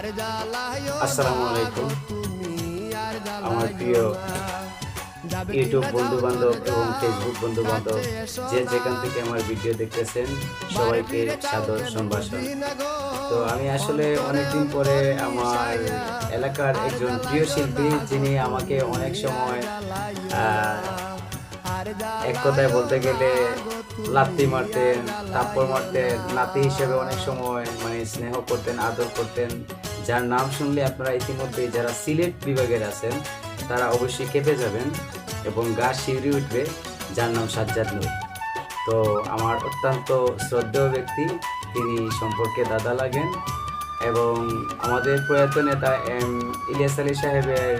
আসসালামু আলাইকুম। আমার প্রিয় ইউটিউব বন্ধু বান্ধব এবং ফেসবুক বন্ধু বান্ধব যে যেখান থেকে আমার ভিডিও দেখতেছেন সবাইকে সাদর সম্ভাষণ। তো আমি আসলে অনেকদিন পরে আমার এলাকার একজন প্রিয় শিল্পী, যিনি আমাকে অনেক সময় এক কথায় বলতে গেলে লাত্তি মারতেন, থাপ্পড় মারতেন, নাতি হিসেবে অনেক সময় মানে স্নেহ করতেন, আদর করতেন, যার নাম শুনলে আপনারা ইতিমধ্যে যারা সিলেট বিভাগের আছেন তারা অবশ্যই কেঁপে যাবেন এবং গা শিউরে উঠবে, যার নাম সাজ্জাদ নূর। তো আমার অত্যন্ত শ্রদ্ধেয় ব্যক্তি, তিনি সম্পর্কে দাদা লাগেন এবং আমাদের প্রয়াত নেতা ইলিয়াস আলী সাহেবের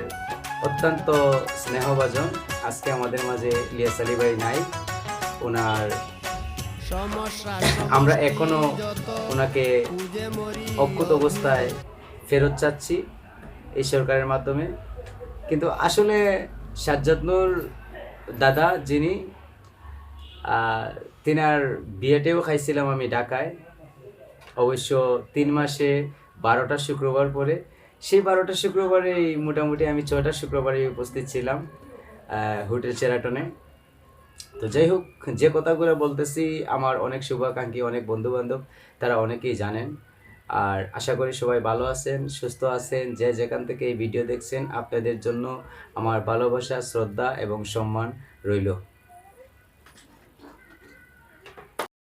অত্যন্ত স্নেহভাজন। আজকে আমাদের মাঝে ইলিয়াস আলী ভাই নাই, ওনার আমরা এখনো ওনাকে অক্ষত অবস্থায় ফেরত চাচ্ছি এই সরকারের মাধ্যমে। কিন্তু আসলে সাজ্জাদ নূর দাদা যিনি, তিনার বিয়েতেও খাইছিলাম আমি ঢাকায়, অবশ্য 3 মাসে 12টা শুক্রবার পরে। সেই 12টা শুক্রবারেই মোটামুটি আমি 6টা শুক্রবারে উপস্থিত ছিলাম হোটেল শেরাটনে। তো যাই হোক, যে কথাগুলো বলতেছি আমার অনেক শুভাকাঙ্ক্ষী, অনেক বন্ধুবান্ধব তারা অনেকেই জানেন। আর আশা করি সবাই ভালো আছেন, সুস্থ আছেন। যে যেখান থেকে এই ভিডিও দেখছেন আপনাদের জন্য আমার ভালোবাসা, শ্রদ্ধা এবং সম্মান রইল।